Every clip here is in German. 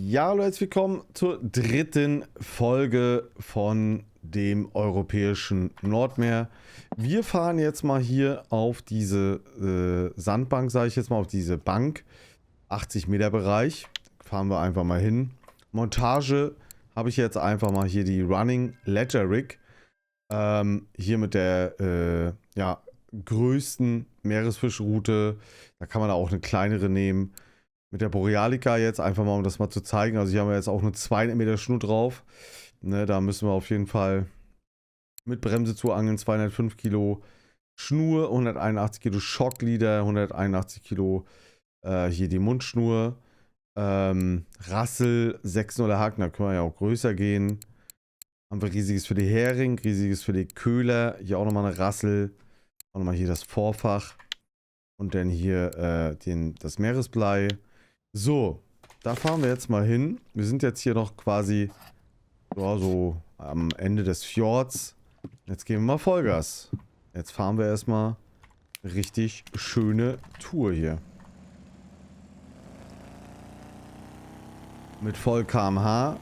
Ja, hallo, herzlich willkommen zur dritten Folge von dem europäischen Nordmeer. Wir fahren jetzt mal hier auf diese Sandbank, sage ich jetzt mal, auf diese Bank. 80 Meter Bereich. Fahren wir einfach mal hin. Montage habe ich jetzt einfach mal hier die Running Ledger Rig. Hier mit der ja, größten Meeresfischroute. Da kann man auch eine kleinere nehmen. Mit der Borealica jetzt, einfach mal, um das mal zu zeigen. Also hier haben wir jetzt auch eine 200 Meter Schnur drauf. Ne, da müssen wir auf jeden Fall mit Bremse zuangeln. 205 Kilo Schnur, 181 Kilo Schockglieder, 181 Kilo hier die Mundschnur. Rassel, 6,0er Haken, da können wir ja auch größer gehen. Haben wir riesiges für die Hering, riesiges für die Köhler. Hier auch nochmal eine Rassel. Auch nochmal hier das Vorfach. Und dann hier das Meeresblei. So, da fahren wir jetzt mal hin. Wir sind jetzt hier noch quasi ja, so am Ende des Fjords. Jetzt geben wir mal Vollgas. Jetzt fahren wir erstmal eine richtig schöne Tour hier. Mit voll km/h.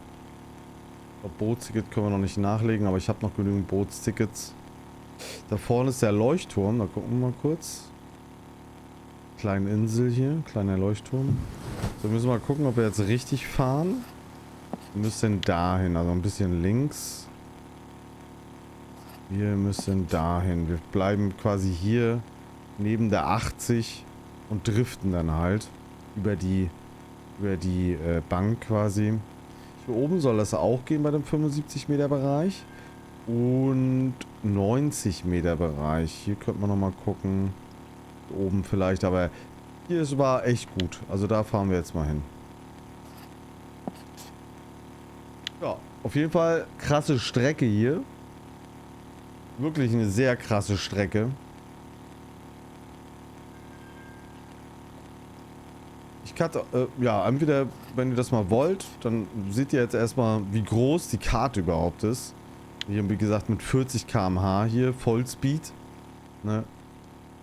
Bootsticket können wir noch nicht nachlegen, aber ich habe noch genügend Bootstickets. Da vorne ist der Leuchtturm. Da gucken wir mal kurz. Kleine Insel hier, kleiner Leuchtturm. So, müssen wir mal gucken, ob wir jetzt richtig fahren. Wir müssen dahin, also ein bisschen links. Wir müssen dahin. Wir bleiben quasi hier neben der 80 und driften dann halt über die Bank quasi. Hier oben soll das auch gehen bei dem 75 Meter Bereich und 90 Meter Bereich. Hier könnte man nochmal gucken. Oben vielleicht, aber hier war echt gut. Also da fahren wir jetzt mal hin. Ja, auf jeden Fall krasse Strecke hier. Wirklich eine sehr krasse Strecke. Ich kann, ja, entweder, wenn ihr das mal wollt, dann seht ihr jetzt erstmal, wie groß die Karte überhaupt ist. Hier, wie gesagt, mit 40 km/h hier, Vollspeed. Ne?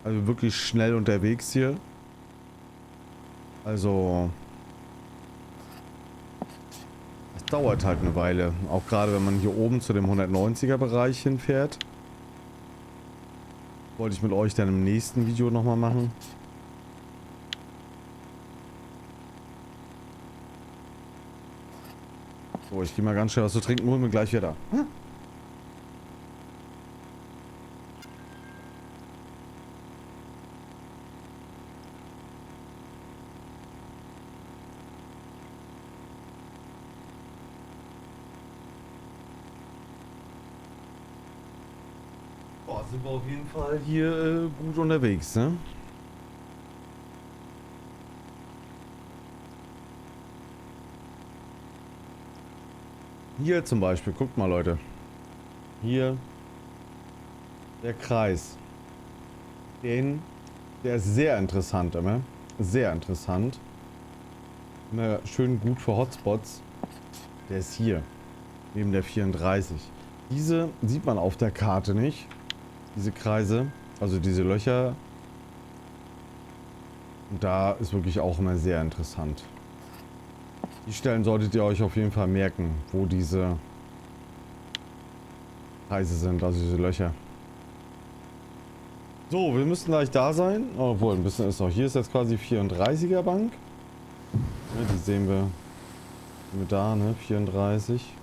Also wirklich schnell unterwegs hier. Also das dauert halt eine Weile. Auch gerade wenn man hier oben zu dem 190er Bereich hinfährt. Wollte ich mit euch dann im nächsten Video nochmal machen. So, ich gehe mal ganz schnell was zu trinken, holen wir gleich wieder. Sind wir auf jeden Fall hier gut unterwegs, ne? Hier zum Beispiel, guckt mal Leute. Hier der Kreis. Der ist sehr interessant, immer. Sehr interessant. Immer schön gut für Hotspots. Der ist hier. Neben der 34. Diese sieht man auf der Karte nicht. Diese Kreise, also diese Löcher. Und da ist wirklich auch immer sehr interessant. Die Stellen solltet ihr euch auf jeden Fall merken, wo diese Kreise sind, also diese Löcher. So, wir müssen gleich da sein. Obwohl, ein bisschen ist noch. Hier ist jetzt quasi 34er Bank. Ja, die sehen wir mit da, ne? 34.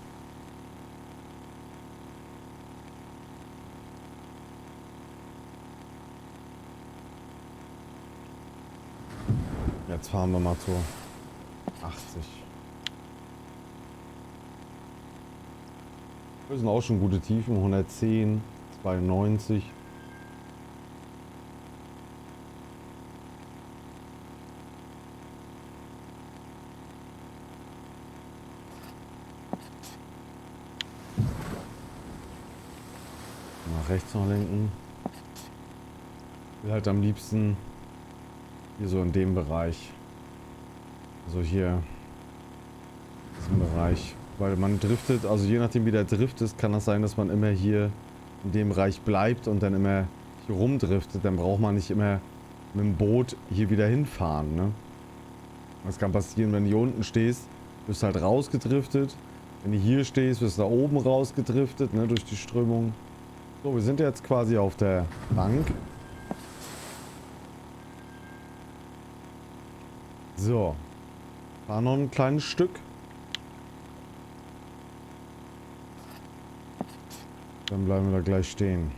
Jetzt fahren wir mal zur 80. Das sind auch schon gute Tiefen. 110, 92. Nach rechts noch lenken. Ich will halt am liebsten hier so in dem Bereich. Also hier. In diesem Bereich. Weil man driftet, also je nachdem wie der Drift ist, kann das sein, dass man immer hier in dem Bereich bleibt und dann immer hier rumdriftet, dann braucht man nicht immer mit dem Boot hier wieder hinfahren, ne? Was kann passieren, wenn du hier unten stehst, wirst du halt rausgedriftet. Wenn du hier stehst, wirst du da oben rausgedriftet, ne, durch die Strömung. So, wir sind jetzt quasi auf der Bank. So. Fahren noch ein kleines Stück. Dann bleiben wir da gleich stehen.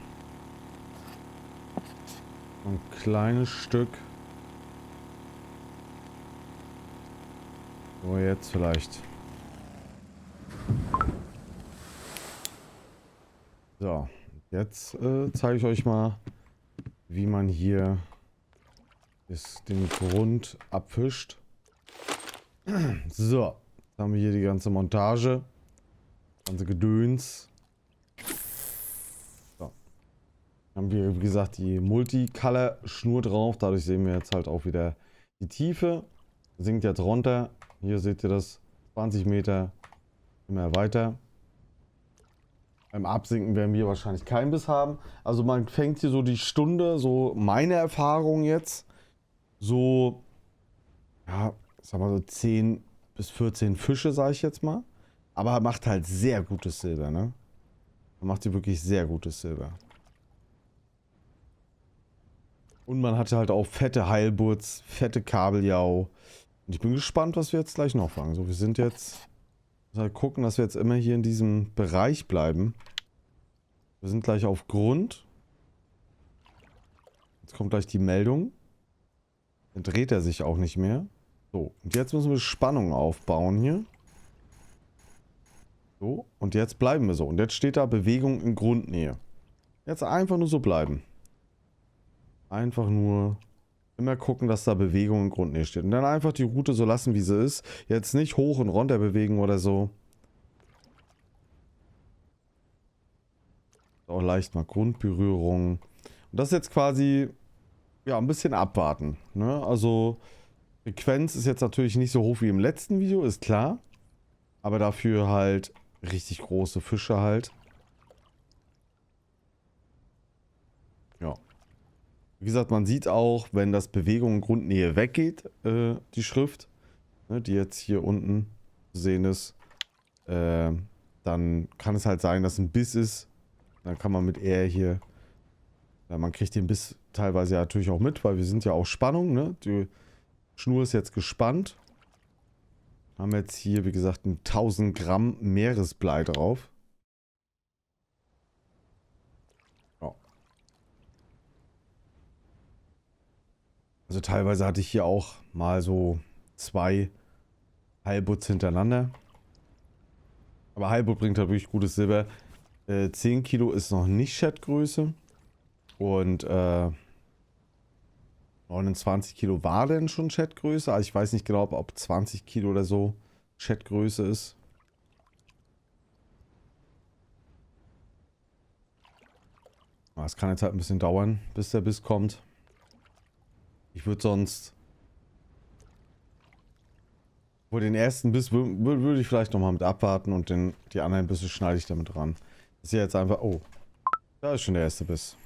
Ein kleines Stück. So, jetzt vielleicht. So, jetzt zeige ich euch mal, wie man hier den Grund abfischt. So, jetzt haben wir hier die ganze Montage. Ganze Gedöns. So. Haben wir, wie gesagt, die Multicolor-Schnur drauf. Dadurch sehen wir jetzt halt auch wieder die Tiefe. Sinkt jetzt runter. Hier seht ihr das. 20 Meter. Immer weiter. Beim Absinken werden wir wahrscheinlich keinen Biss haben. Also man fängt hier so die Stunde, so meine Erfahrung jetzt, so, ja, sag mal so 10 bis 14 Fische, sage ich jetzt mal. Aber er macht halt sehr gutes Silber, ne? Er macht hier wirklich sehr gutes Silber. Und man hatte halt auch fette Heilburts, fette Kabeljau. Und ich bin gespannt, was wir jetzt gleich noch fangen. So, wir sind jetzt... Halt gucken, dass wir jetzt immer hier in diesem Bereich bleiben. Wir sind gleich auf Grund. Jetzt kommt gleich die Meldung. Dann dreht er sich auch nicht mehr. So, und jetzt müssen wir Spannung aufbauen hier. So, und jetzt bleiben wir so. Und jetzt steht da Bewegung in Grundnähe. Jetzt einfach nur so bleiben. Einfach nur immer gucken, dass da Bewegung in Grundnähe steht. Und dann einfach die Route so lassen, wie sie ist. Jetzt nicht hoch und runter bewegen oder so. Auch leicht mal Grundberührung. Und das ist jetzt quasi, ja, ein bisschen abwarten. Ne? Also, Frequenz ist jetzt natürlich nicht so hoch wie im letzten Video, ist klar. Aber dafür halt richtig große Fische halt. Ja. Wie gesagt, man sieht auch, wenn das Bewegung in Grundnähe weggeht, die Schrift, ne, die jetzt hier unten zu sehen ist, dann kann es halt sein, dass ein Biss ist. Dann kann man mit R hier, ja, man kriegt den Biss teilweise ja natürlich auch mit, weil wir sind ja auch Spannung, ne? Die Schnur ist jetzt gespannt. Haben jetzt hier, wie gesagt, ein 1000 Gramm Meeresblei drauf. Ja. Also teilweise hatte ich hier auch mal so 2 Heilbutts hintereinander. Aber Heilbutt bringt halt wirklich gutes Silber. 10 Kilo ist noch nicht Chatgröße. Und 29 Kilo war denn schon Chatgröße. Also ich weiß nicht genau, ob 20 Kilo oder so Chatgröße ist. Aber es kann jetzt halt ein bisschen dauern, bis der Biss kommt. Ich würde sonst... Vor den ersten Biss würde ich vielleicht nochmal mit abwarten und die anderen Bisse schneide ich damit ran. Das ist ja jetzt einfach... Oh, da ist schon der erste Biss.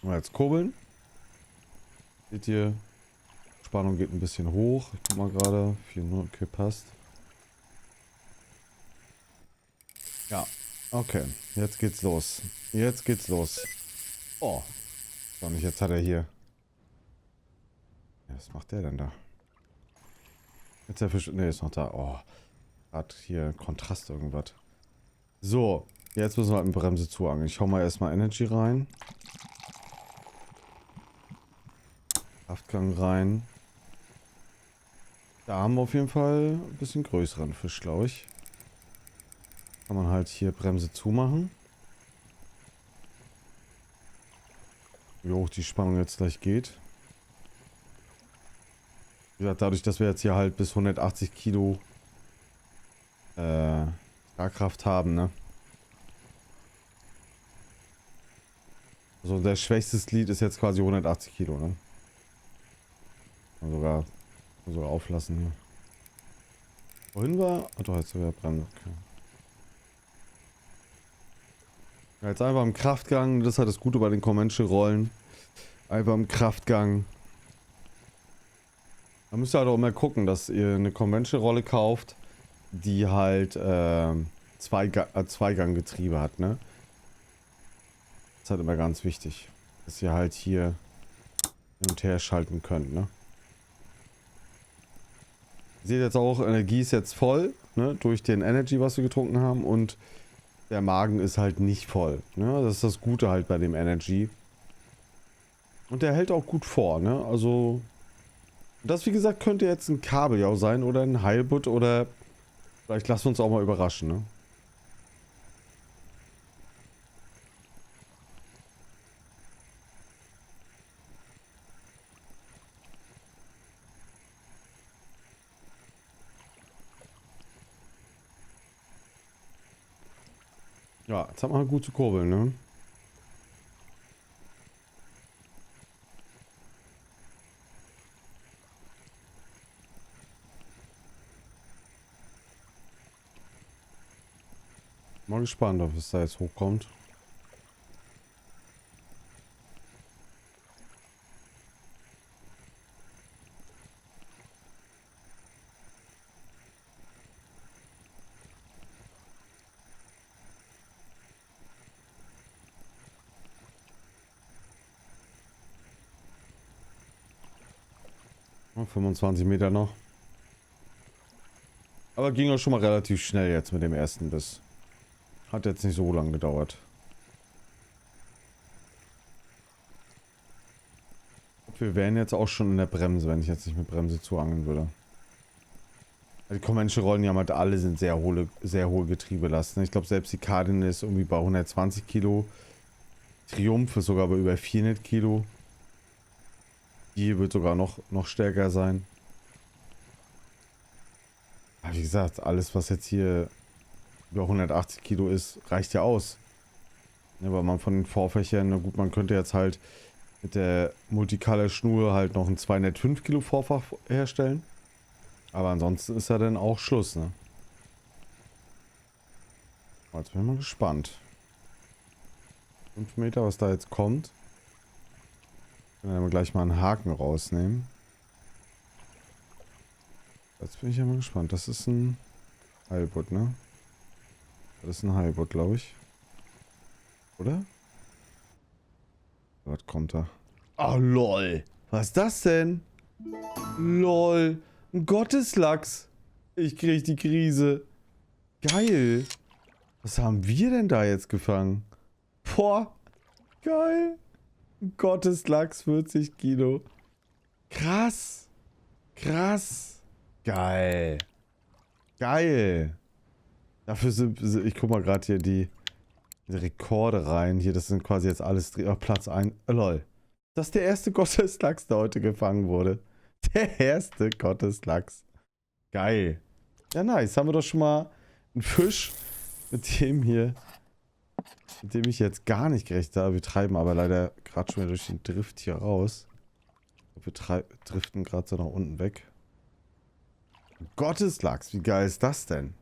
Mal jetzt kurbeln. Seht ihr, Spannung geht ein bisschen hoch. Ich guck mal gerade, 400, okay, passt. Ja, okay, jetzt geht's los. Jetzt geht's los. Oh, so nicht, jetzt hat er hier... Ja, was macht der denn da? Jetzt der Fisch... Ne, ist noch da. Oh, hat hier Kontrast irgendwas. So, jetzt müssen wir halt eine Bremse zuangeln. Ich hau mal erstmal Energy rein. Kraftgang rein. Da haben wir auf jeden Fall ein bisschen größeren Fisch, glaube ich. Kann man halt hier Bremse zumachen. Wie hoch die Spannung jetzt gleich geht. Wie gesagt, dadurch, dass wir jetzt hier halt bis 180 Kilo Tragkraft haben, ne? Also der schwächste Glied ist jetzt quasi 180 Kilo, ne? Sogar auflassen hier. Wohin war? Oh, doch, jetzt sogar Bremse. Okay. Jetzt einfach im Kraftgang, das ist halt das Gute bei den Convention-Rollen. Einfach im Kraftgang. Da müsst ihr halt auch immer gucken, dass ihr eine Convention-Rolle kauft, die halt Zweiganggetriebe hat, ne? Das ist halt immer ganz wichtig, dass ihr halt hier hin und her schalten könnt, ne? Ihr seht jetzt auch, Energie ist jetzt voll, ne? Durch den Energy, was wir getrunken haben, und der Magen ist halt nicht voll, ne? Das ist das Gute halt bei dem Energy. Und der hält auch gut vor, ne? Also, das wie gesagt könnte jetzt ein Kabeljau sein oder ein Heilbutt oder vielleicht lassen wir uns auch mal überraschen, ne? Ja, jetzt hat man halt gut zu kurbeln, ne? Mal gespannt, ob es da jetzt hochkommt. Ja, 25 Meter noch. Aber ging auch schon mal relativ schnell jetzt mit dem ersten Biss. Hat jetzt nicht so lange gedauert. Wir wären jetzt auch schon in der Bremse, wenn ich jetzt nicht mit Bremse zuangeln würde. Die Convention-Rollen, die haben halt alle sind sehr hohe Getriebelasten. Ich glaube, selbst die Cardinal ist irgendwie bei 120 Kilo. Triumph ist sogar bei über 400 Kilo. Die wird sogar noch stärker sein. Aber wie gesagt, alles was jetzt hier über 180 Kilo ist, reicht ja aus. Ja, weil man von den Vorfächern, na gut, man könnte jetzt halt mit der Multicolor-Schnur halt noch ein 205 Kilo Vorfach herstellen. Aber ansonsten ist ja dann auch Schluss, ne? Jetzt bin ich mal gespannt. 5 Meter, was da jetzt kommt. Dann gleich mal einen Haken rausnehmen. Jetzt bin ich ja mal gespannt. Das ist ein Heilbutt, ne? Das ist ein Heilbutt, glaube ich. Oder? Was kommt da? Oh, lol. Was ist das denn? Lol. Ein Gotteslachs. Ich krieg die Krise. Geil. Was haben wir denn da jetzt gefangen? Boah. Geil. Ein Gotteslachs, 40 Kilo. Krass. Krass. Geil. Geil. Dafür sind, ich guck mal gerade hier die Rekorde rein. Hier, das sind quasi jetzt alles Platz 1. Lol. Das ist der erste Gotteslachs, der heute gefangen wurde. Der erste Gotteslachs. Geil. Ja, nice. Haben wir doch schon mal einen Fisch, mit dem ich jetzt gar nicht gerechnet habe. Wir treiben aber leider gerade schon wieder durch den Drift hier raus. Wir driften gerade so nach unten weg. Gotteslachs, wie geil ist das denn?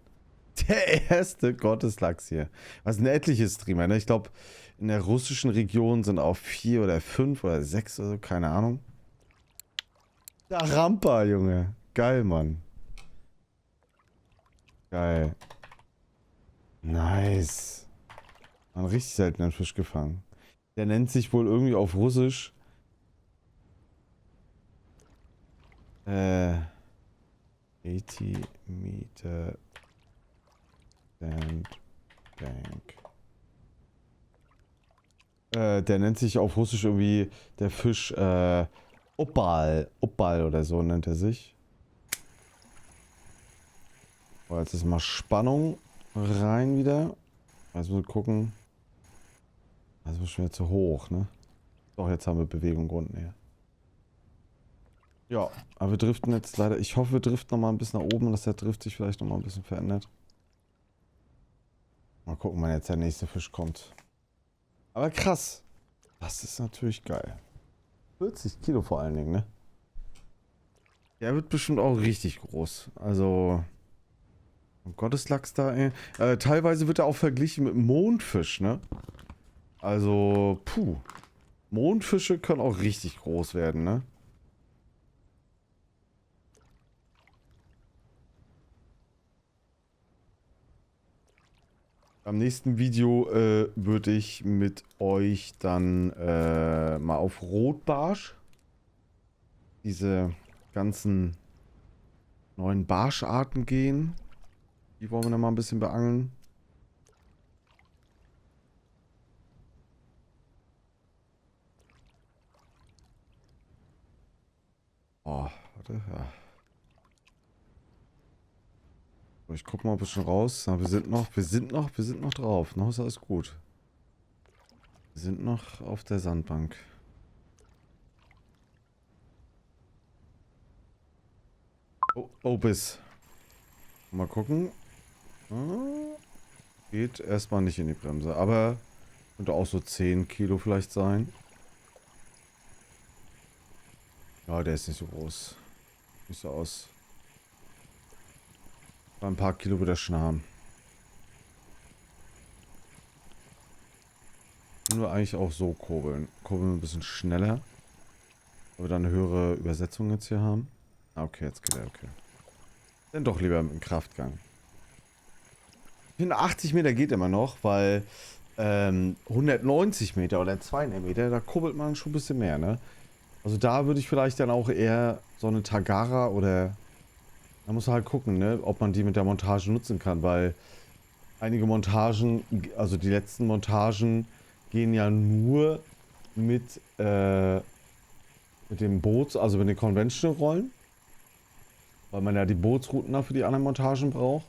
Der erste Gotteslachs hier. Was ein etliches Streamer, ne? Ich glaube, in der russischen Region sind auch 4 oder 5 oder 6 oder so, keine Ahnung. Da Rampa, Junge. Geil, Mann. Geil. Nice. Einen richtig seltenen Fisch gefangen. Der nennt sich wohl irgendwie auf Russisch 80 Meter Sandbank. Der nennt sich auf Russisch irgendwie der Fisch Opal. Opal oder so nennt er sich. So, jetzt ist mal Spannung rein wieder. Also wir gucken. Also schon wieder zu hoch, ne? Doch, jetzt haben wir Bewegung unten her. Ja, aber wir driften jetzt leider. Ich hoffe, wir driften nochmal ein bisschen nach oben, dass der Drift sich vielleicht nochmal ein bisschen verändert. Mal gucken, wann jetzt der nächste Fisch kommt. Aber krass. Das ist natürlich geil. 40 Kilo vor allen Dingen, ne? Der wird bestimmt auch richtig groß. Also. Um Gotteslachs da, ey. Teilweise wird er auch verglichen mit einem Mondfisch, ne? Also, puh. Mondfische können auch richtig groß werden, ne? Am nächsten Video würde ich mit euch dann mal auf Rotbarsch, diese ganzen neuen Barscharten gehen. Die wollen wir dann mal ein bisschen beangeln. Oh, warte, ja. So, ich guck mal ein bisschen raus. Na, wir sind noch drauf. Noch ist alles gut. Wir sind noch auf der Sandbank. Oh, oh, bis. Mal gucken. Ah, geht erstmal nicht in die Bremse, aber könnte auch so 10 Kilo vielleicht sein. Ja, der ist nicht so groß. Nicht so aus. Bei ein paar Kilo wird er schon haben. Nur eigentlich auch so kurbeln. Kurbeln ein bisschen schneller. Weil wir dann eine höhere Übersetzung jetzt hier haben. Ah, okay, jetzt geht er, okay. Dann doch lieber mit dem Kraftgang. Ich finde 80 Meter geht immer noch, weil 190 Meter oder 200 Meter, da kurbelt man schon ein bisschen mehr, ne? Also da würde ich vielleicht dann auch eher so eine Tagara oder... Da muss man halt gucken, ne? Ob man die mit der Montage nutzen kann, weil einige Montagen, also die letzten Montagen, gehen ja nur mit dem Boots, also mit den Conventional-Rollen. Weil man ja die Bootsrouten da für die anderen Montagen braucht.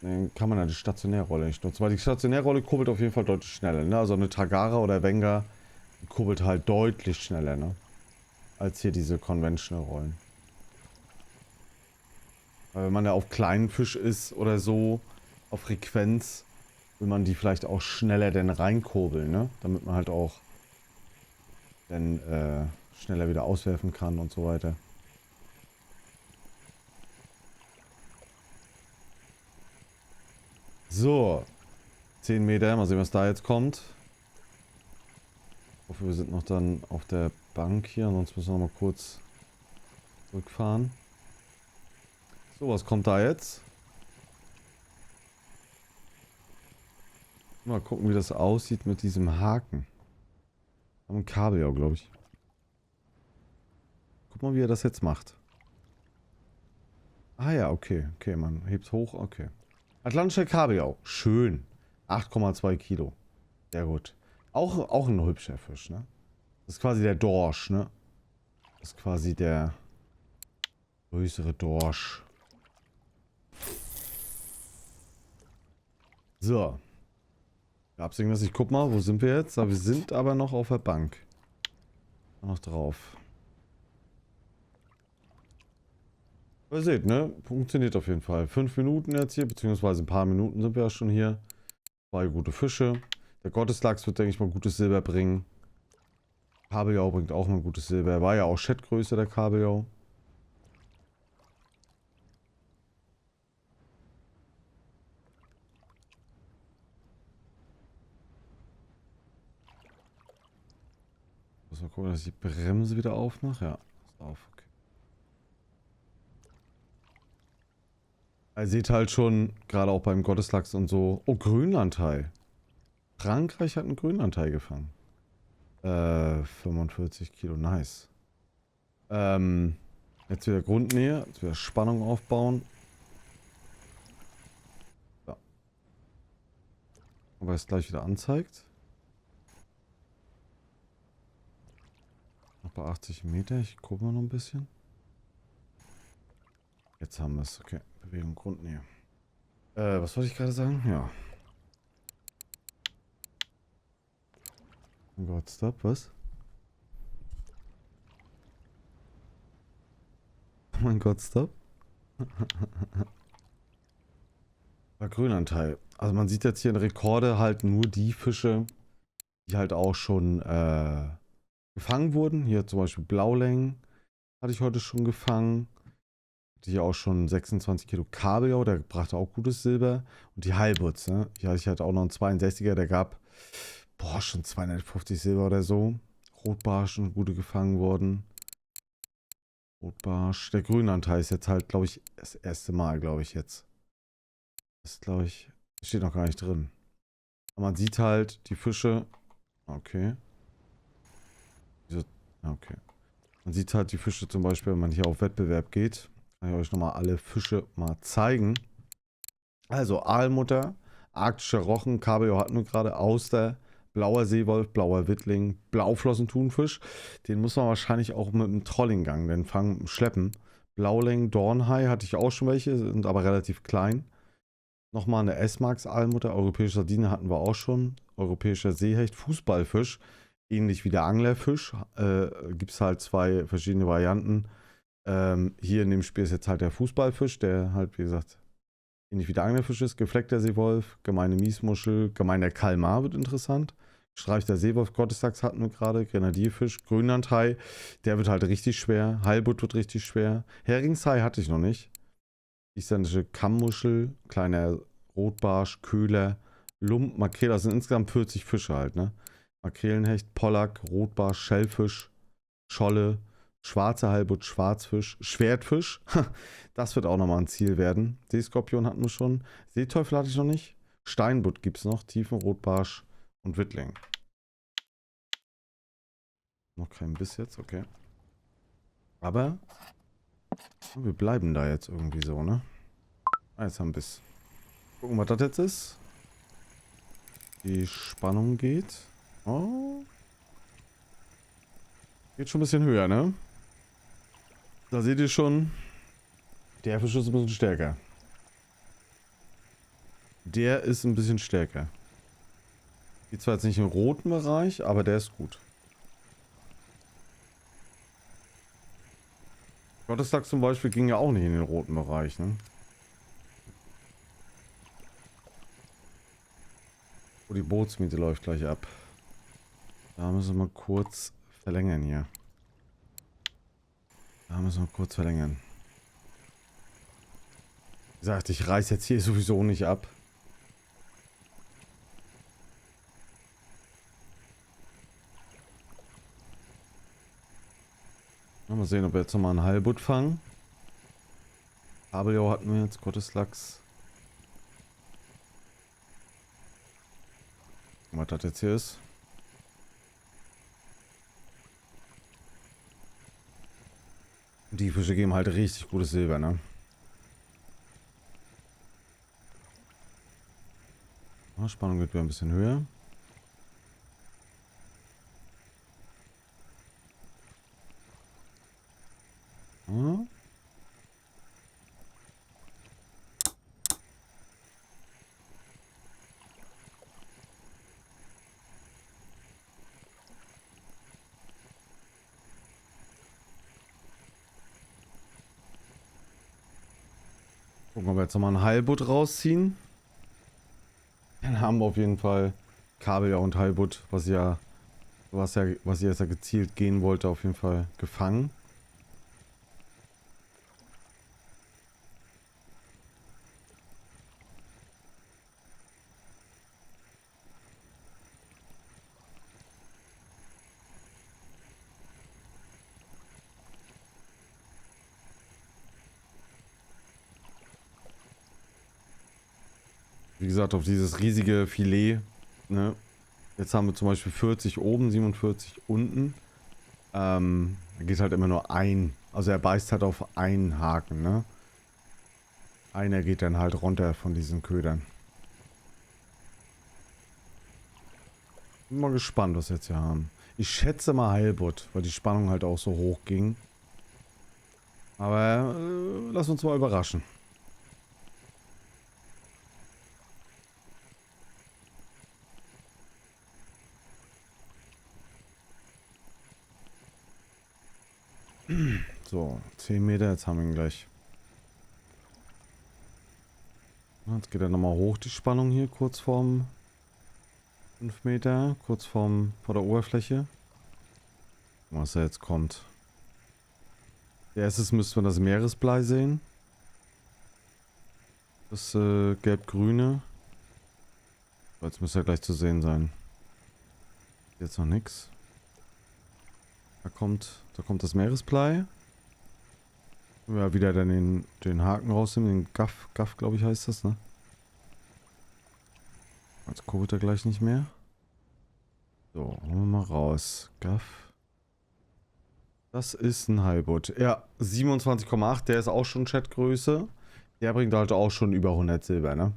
Dann kann man ja die Stationärrolle nicht nutzen. Weil die Stationärrolle kurbelt auf jeden Fall deutlich schneller. Ne? Also eine Tagara oder Wenger die kurbelt halt deutlich schneller, ne? Als hier diese Conventional-Rollen. Weil wenn man ja auf kleinen Fisch ist oder so, auf Frequenz, will man die vielleicht auch schneller dann reinkurbeln, ne? Damit man halt auch dann schneller wieder auswerfen kann und so weiter. So. 10 Meter, mal sehen, was da jetzt kommt. Ich hoffe, wir sind noch dann auf der Bank hier, sonst müssen wir noch mal kurz zurückfahren. So, was kommt da jetzt? Mal gucken, wie das aussieht mit diesem Haken. Ein Kabeljau, glaube ich. Guck mal, wie er das jetzt macht. Ah ja, okay. Okay, man hebt hoch, okay. Atlantischer Kabeljau. Schön. 8,2 Kilo. Sehr gut. Auch ein hübscher Fisch, ne? Das ist quasi der Dorsch, ne? Das ist quasi der größere Dorsch. So. Gab's irgendwas? Ich guck mal, wo sind wir jetzt? Wir sind aber noch auf der Bank. Noch drauf. Ihr seht, ne? Funktioniert auf jeden Fall. 5 Minuten jetzt hier, beziehungsweise ein paar Minuten sind wir ja schon hier. 2 gute Fische. Der Gotteslachs wird, denke ich mal, gutes Silber bringen. Kabeljau bringt auch mal gutes Silber. War ja auch Schätzgröße, der Kabeljau. Muss mal gucken, dass ich die Bremse wieder aufmache. Ja, ist auf, okay. Ihr seht halt schon, gerade auch beim Gotteslachs und so. Oh, Grönlandhai. Frankreich hat einen Grönlandhai gefangen. 45 Kilo, nice. Jetzt wieder Grundnähe, jetzt wieder Spannung aufbauen. Ja. Aber es gleich wieder anzeigt. Noch bei 80 Meter, ich gucke mal noch ein bisschen. Jetzt haben wir es, okay. Bewegung Grundnähe. Was wollte ich gerade sagen? Ja. Oh Gott, stopp, was? Oh mein Gott, stopp. War Grönlandhai. Also man sieht jetzt hier in Rekorde halt nur die Fische, die halt auch schon gefangen wurden. Hier zum Beispiel Blaulängen hatte ich heute schon gefangen. Hatte hier auch schon 26 Kilo Kabeljau, der brachte auch gutes Silber. Und die Heilbutz, ne? Hier hatte ich halt auch noch einen 62er, der gab Boah, schon 250 Silber oder so. Rotbarsch schon gute gefangen worden. Rotbarsch. Der Grünlandhai ist jetzt halt, glaube ich, das erste Mal, glaube ich, jetzt. Das ist, glaube ich, steht noch gar nicht drin. Aber man sieht halt die Fische. Okay. Wieso? Okay. Man sieht halt die Fische zum Beispiel, wenn man hier auf Wettbewerb geht. Kann ich euch nochmal alle Fische mal zeigen. Also Aalmutter, arktischer Rochen, Kabeljau hatten wir gerade, Auster, blauer Seewolf, blauer Wittling, Blauflossenthunfisch. Den muss man wahrscheinlich auch mit dem Trollinggang, den fangen, schleppen. Blauling, Dornhai hatte ich auch schon welche, sind aber relativ klein. Nochmal eine S-Max-Aalmutter, europäische Sardine hatten wir auch schon. Europäischer Seehecht, Fußballfisch, ähnlich wie der Anglerfisch. Gibt es halt zwei verschiedene Varianten. Hier in dem Spiel ist jetzt halt der Fußballfisch, der halt, wie gesagt, ähnlich wie der Anglerfisch ist. Gefleckter Seewolf, gemeine Miesmuschel, gemeiner Kalmar wird interessant. Streifter Seewolf, Gottesdachs hatten wir gerade, Grenadierfisch, Grönlandhai, der wird halt richtig schwer. Heilbutt wird richtig schwer. Heringshai hatte ich noch nicht. Isländische Kammmuschel, kleiner Rotbarsch, Köhler, Lump, Makrele, das sind insgesamt 40 Fische halt, ne? Makrelenhecht, Pollack, Rotbarsch, Schellfisch, Scholle, schwarzer Heilbutt, Schwarzfisch, Schwertfisch. Das wird auch nochmal ein Ziel werden. Seeskorpion hatten wir schon. Seeteufel hatte ich noch nicht. Steinbutt gibt es noch. Tiefenrotbarsch und Wittling. Noch kein Biss jetzt, okay. Aber wir bleiben da jetzt irgendwie so, ne? Ah, jetzt haben wir Biss. Gucken, was das jetzt ist. Die Spannung geht. Oh. Geht schon ein bisschen höher, ne? Da seht ihr schon, der Fisch ist ein bisschen stärker. Der ist ein bisschen stärker. Geht zwar jetzt nicht im roten Bereich, aber der ist gut. Gottesdachs zum Beispiel ging ja auch nicht in den roten Bereich, ne? Oh, die Bootsmiete läuft gleich ab. Da müssen wir mal kurz verlängern hier. Da müssen wir kurz verlängern. Wie gesagt, ich reiß jetzt hier sowieso nicht ab. Mal sehen, ob wir jetzt nochmal einen Heilbutt fangen. Kabeljau hatten wir jetzt, Gotteslachs. Was das jetzt hier ist. Die Fische geben halt richtig gutes Silber, ne? Spannung wird wieder ein bisschen höher. Ja. Gucken, ob wir jetzt nochmal einen Heilbutt rausziehen. Dann haben wir auf jeden Fall Kabeljau und Heilbutt, was ihr jetzt ja gezielt gehen wollte, auf jeden Fall gefangen. Wie gesagt, auf dieses riesige Filet, ne? Jetzt haben wir zum Beispiel 40 oben, 47 unten. Da geht halt immer nur ein. Also er beißt halt auf einen Haken, ne? Einer geht dann halt runter von diesen Ködern. Bin mal gespannt, was wir jetzt hier haben. Ich schätze mal Heilbutt, weil die Spannung halt auch so hoch ging. Aber lass uns mal überraschen. So, 10 Meter, jetzt haben wir ihn gleich. Jetzt geht er nochmal hoch, die Spannung hier, kurz vorm 5 Meter, kurz vor der Oberfläche. Was da jetzt kommt. Als erstes müsste man das Meeresblei sehen. Das gelb-grüne. Jetzt müsste er gleich zu sehen sein. Jetzt noch nix. Da kommt das Meeresblei. Ja, wieder dann den Haken rausnehmen, den Gaff, glaube ich, heißt das, ne? Jetzt kurbelt er gleich nicht mehr. So, holen wir mal raus. Gaff. Das ist ein Halbut. Ja, 27,8, der ist auch schon Chatgröße. Der bringt halt auch schon über 100 Silber, ne?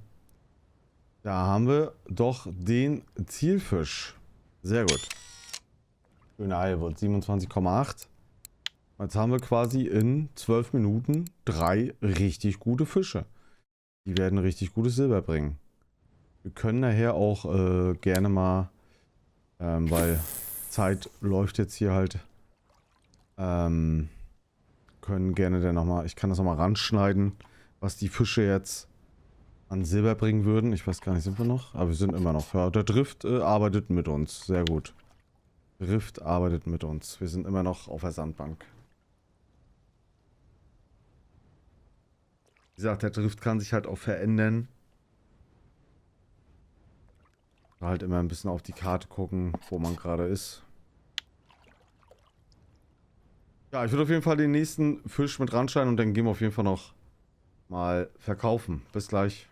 Da haben wir doch den Zielfisch. Sehr gut. Schöner Halbut, 27,8. Jetzt haben wir quasi in 12 Minuten 3 richtig gute Fische. Die werden richtig gutes Silber bringen. Wir können nachher auch gerne mal, weil Zeit läuft jetzt hier halt, können gerne dann nochmal, ich kann das nochmal ranschneiden, was die Fische jetzt an Silber bringen würden. Ich weiß gar nicht, sind wir noch? Aber wir sind immer noch. Ja, der Drift arbeitet mit uns. Sehr gut. Drift arbeitet mit uns. Wir sind immer noch auf der Sandbank. Wie gesagt, der Drift kann sich halt auch verändern. Halt immer ein bisschen auf die Karte gucken, wo man gerade ist. Ja, ich würde auf jeden Fall den nächsten Fisch mit ranschneiden und dann gehen wir auf jeden Fall noch mal verkaufen. Bis gleich.